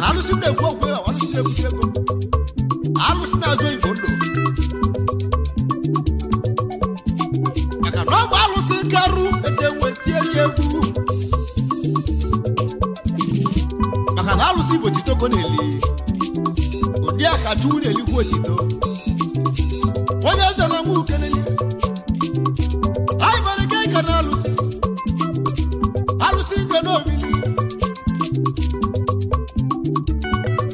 Alusi na-ekwu okwu ya, alusi na-ekwu ego. Alusi na-azụ Igbo ndụ. bịa ka chukwu na-elikwu otito onye eze na mụ kenele anyị mere ike ịka na alụsị nke n'obili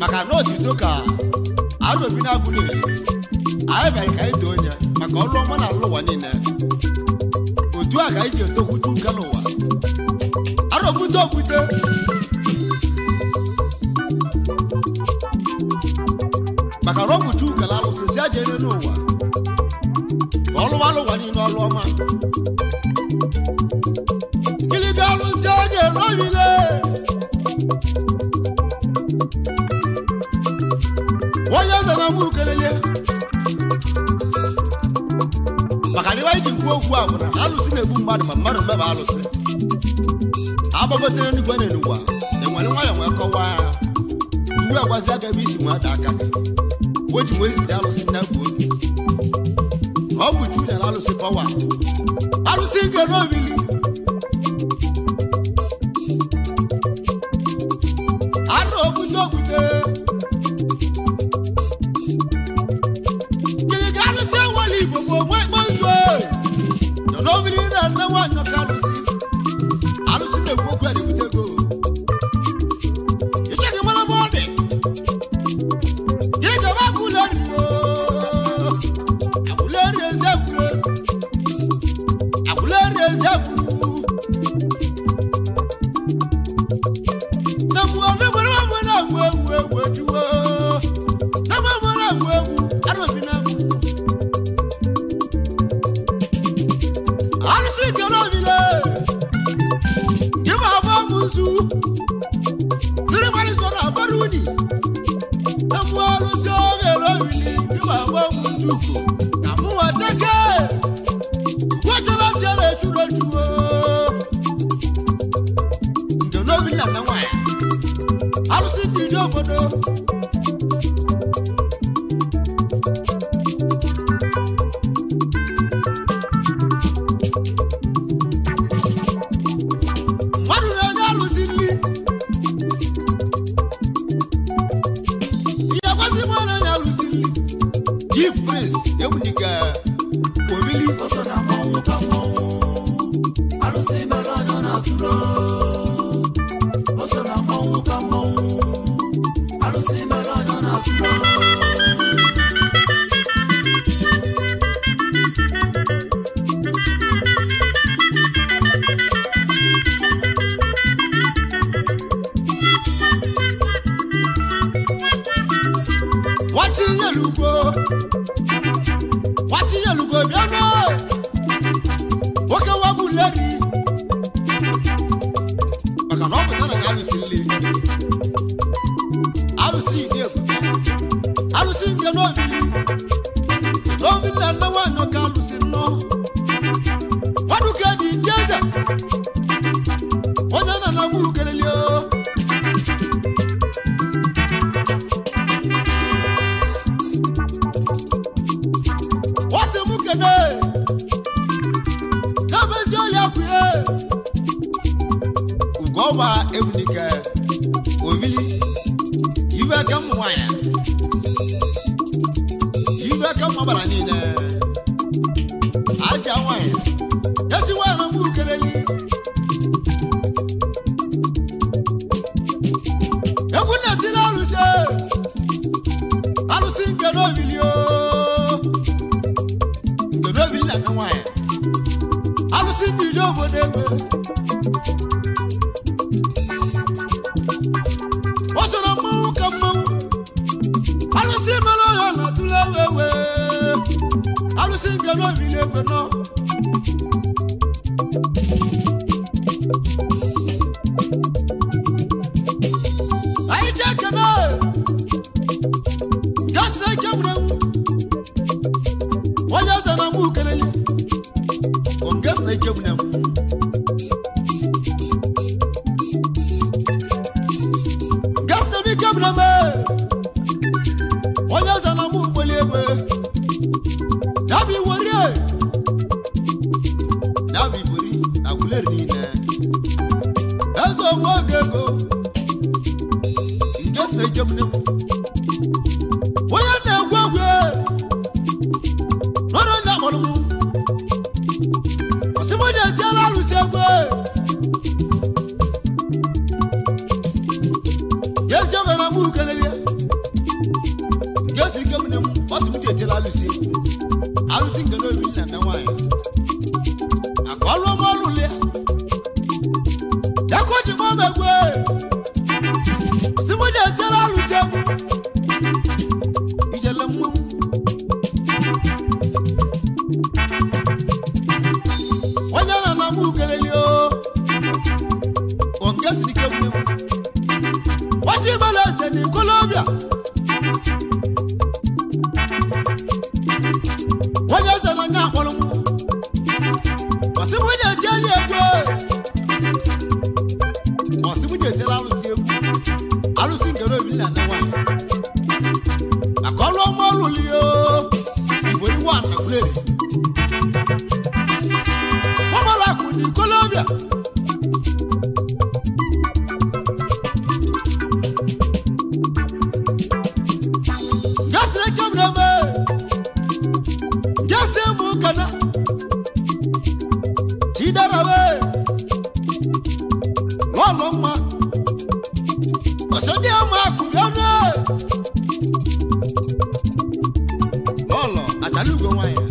maka na otito ka alụobi na-agụ na-eri anyị mere ka anyị too onye maka ọrụ ọma na alụ ụwa niile otu a ka anyị ji etokwute ụka n'ụwa arọbute okwute maka na ọgwụju ụka na alụsị si aja ere n'ụwa ka ọlụwa alụwa niile ọrụ ọma gịlịga alụsị aja erobile onye eze na mụ kelele maka na anyị ji kwuo okwu a bụ na alụsị na-egbu mmadụ ma mmadụ mmeba alụsị agbagotere n'igwe n'ụwa enwere nwayọ nwee kọwaa ya uwe agwazi aga ebe isi nwe ada aka o ji nwee izizi alụsị na gbuo ọ bụ julia na alụsị pọwa alụsị nke n'obili anụ okwute okwute gịnị ka alụsị enwere igbo bụ onwe ikpeazụ nọ n'obili na nne nwaanyị nọ ka alụsị na-ekwu okwu ya na-ebute ego icheghị mara ma ọ dị gị gaba akwụleri ezi akwụleri ezi akwụrụ na mgbe ọ na-enwere nwa na-agwụ egwu ejuwo na mgbe na-agwụ egwu arụbi na agwụ alụsị nke n'obile gima abamuzu diri mali zora abaruni namwaru zoge robili gima abamuzu namu watake wajala jere churo chuo ndono bila na waya alusi dijo bodo Wati yelugo biano oke wabu leri maka na ọpụta na alụsị nle alụsị ike alụsị nke n'obili na nne nwaanyị ka alụsị nnọọ nwadụ ka dị jeze onye na na mụrụ kelele Ugoba ebunika ovili iwe ka mwanya iwe ka mabara nine aja nwanya esi wa na mu keleli ebuna sila alusi nke no vilio nke no villa na nwanya alusi ndi jo bodegbe alụsị nke n'obili egwe nọ anyị ji ekene gasị na ike gwuregwu onye eze na mụ kelele gasị na ike gwuregwu gasị na ike gwuregwu onye eze na mụ kpeli egwe Dabi warrior alụsị alụsị nke n'obi na nne nwanyị aka ọlụ ọma ọlụ lie ya ka o ji gbaa m egwe osimiri ejere alụsị egwu ijele mmanwụ onye na na mụ keleli o onge siri ike mne m wachi mele eze n'ikolobịa onye eze na onye akpọrọ m osimiri ejeli egwe osimiri ejela alụsị egwu alụsị nke n'obi na nne nwanyị maka ọlụ ọma ọlụ lie igbo iwe ana gwuleri fọmọlụ akụ n'ikolobịa gasịrị kemre me gasị mụ kana chidarabe lọlọ mma osodi ama akụ bịanụ lọlọ achala ugo nwanyị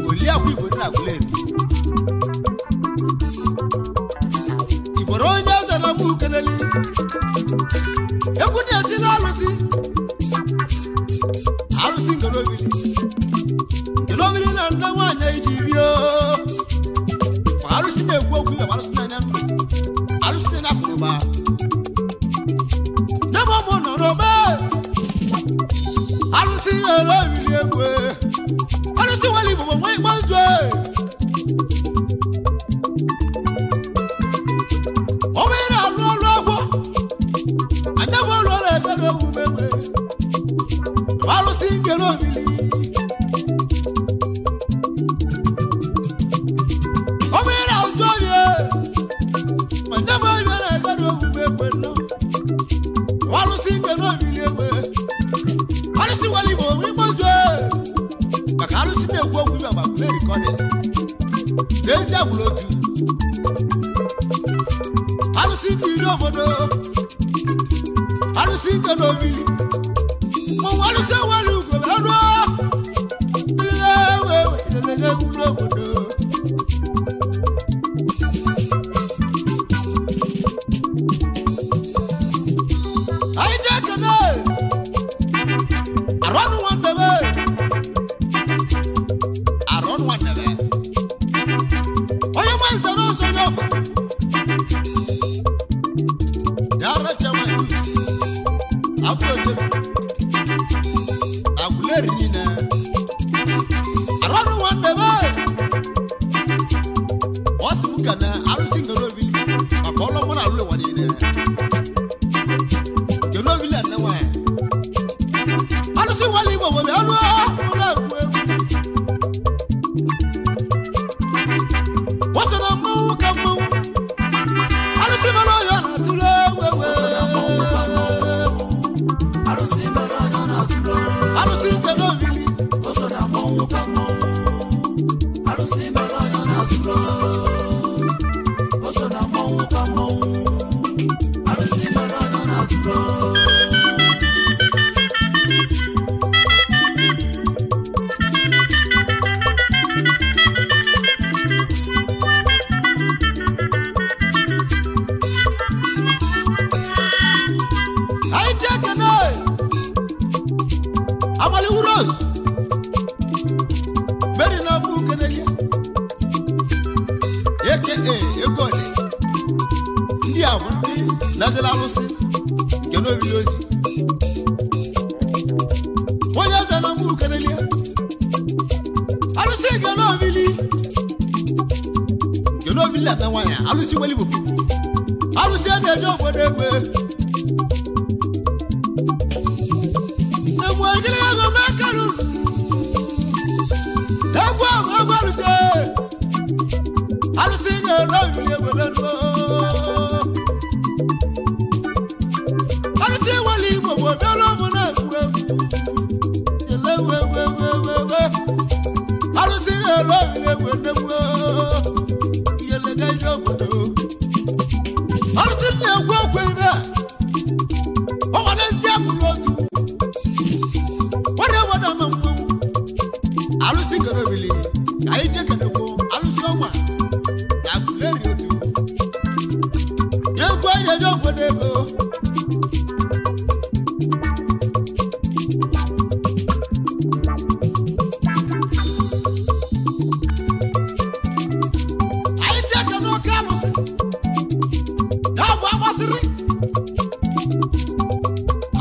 oli akwa igbo dị na gwuleri igboro onye eze na mụ keleli egwu na-esila alụsị alụsị nke n'obili na nne nwanyị iji bie ma alụsị na-ekwu okwu ya ma alụsị na-anya ndụ alụsị na-anya akụrụba nye m ụmụ nọ n'ome alụsị ere obili egwe alụsị nwere igbo nwe igbo nzue onwe ị na-alụ ọlụ agwọ anya bụ ọlụ ọrụ ebe na ewu megbe alụsị nke n'obili onwe ị na-azụ ọrịa ma nye bụ ebe na-ebe na ewu megbe nọ alụsị nke n'obili egbe alụsị nwere igbo nwe igbo nzue maka alụsị na-ekwu okwu ya ma gwuleri kọdị n'ezi agwụrụ otu alụsị dị iri obodo alụsị nke n'obili mmanwụ alụsị nwere ugo anụ ilele gwuru obodo anyị ji ekene arọnụ nwandebe onye nwanze n'ụzọ onye obodo ya rachawa afọ oge agwuleri niile arọnụ nwandebe ọ sị m ka na alụsị nke n'obili maka ọlụ mụ na alụ ụwa niile nke n'obili nne nwanyị alụsị nwale igbo bụ bịa rụọ ụlọ egwu egwu wọ́n sọ̀rọ̀ mọ́wó ka mọ́wó alụsị mara ọyọ na-atụrụ ewewe alụsị nke n'obili anyị ji ekene amali wuros meri na bụ kenelie eke ego ole ndị a bụ ndị na-ejela alụsị nke n'obili ozi onye eze na mbụ kenelie alụsị nke n'obili na nne nwanyị alụsị nwere igbo alụsị ede eje obodo egbe egwu ejiri ego mekarụ egwu ahụ egwu alụsị nye n'obili egbe benuo alụsị nwere igbo bụ obiọla ọmụ na-egwu egwu alụsị nye n'obili egbe nnegwu iyelega ije obodo alụsị na-egwu okwe ibe alụsị gorobili ka anyị jekedekwo alụsị ọnwa na agụleri otu egwu anyị eje obodo ego anyị jeke n'oke alụsị ya bụ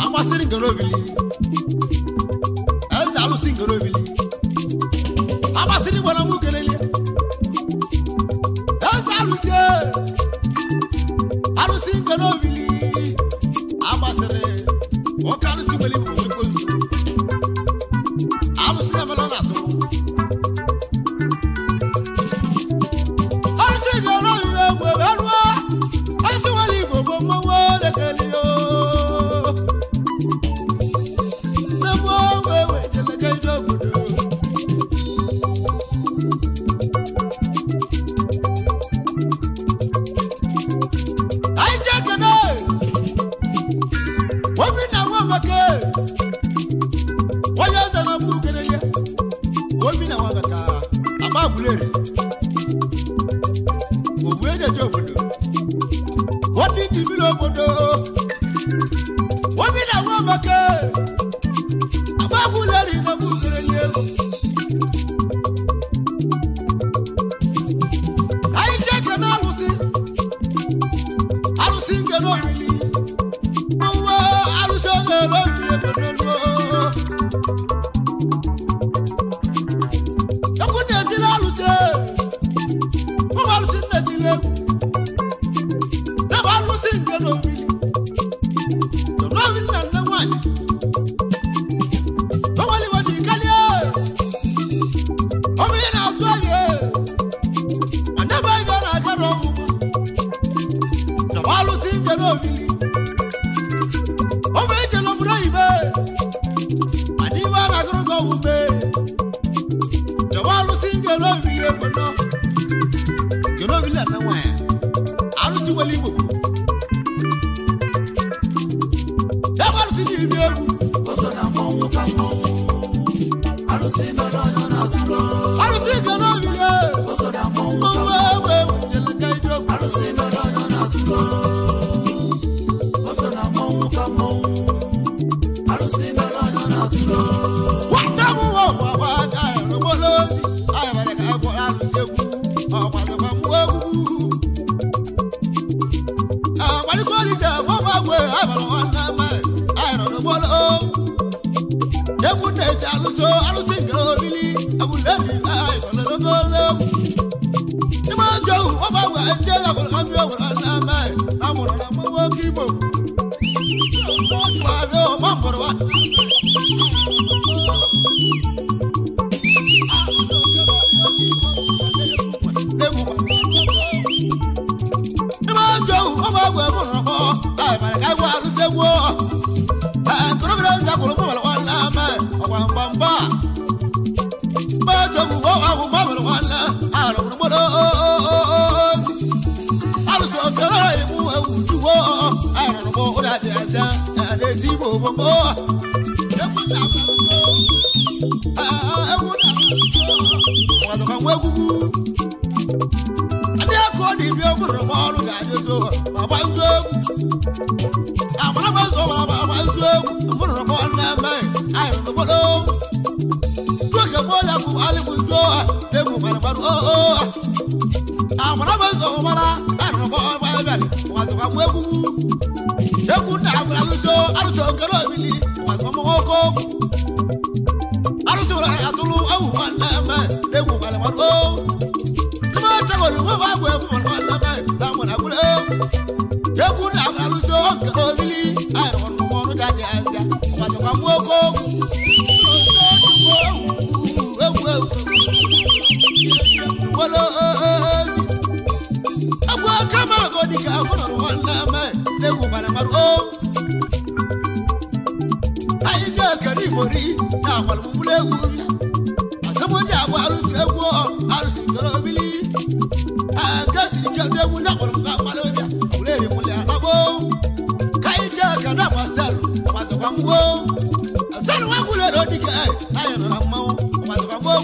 agbasịrị gorobili eze alụsị gorobili agbasịrị gbara mụ kelele eze alụsị gorobili agbasịrị nwoke alụsị gbeli bụ onye alụsị emela ọ na-atụ alụsị gorobili egbe rụọ alụsị nwere igbo bụ mmanwụ lekele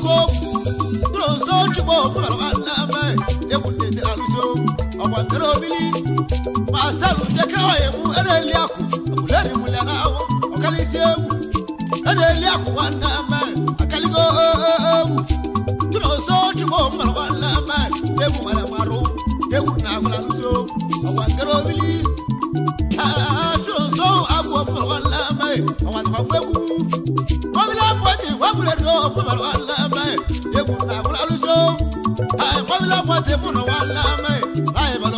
Go Yakawamu, and Eliaku, let him let out, or can he say, and Eliaku, one man, I can go. To know so to go, one man, they won't have a room, they would not have so. I want to go believe. So I walk for one man, I want to go. I will have what will go for one man, they would not have so. I will have what they put on one man, I have a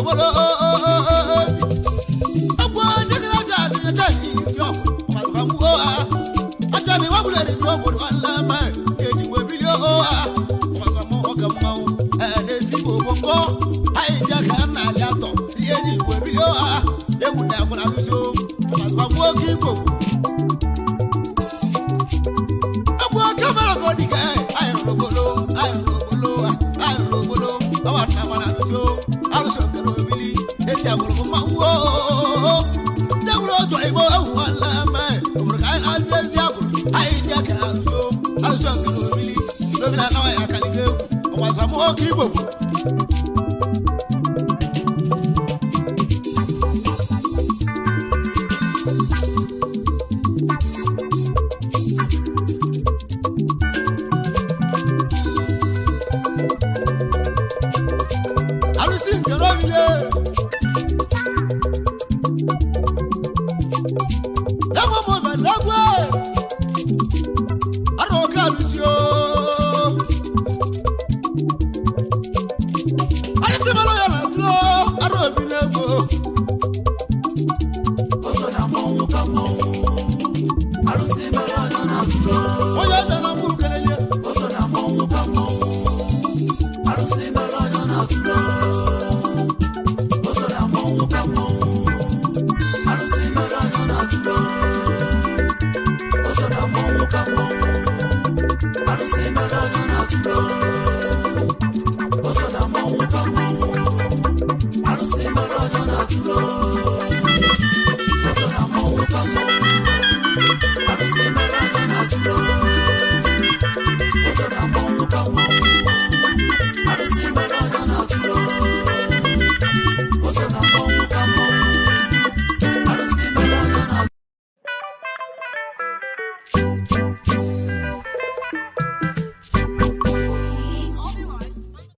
I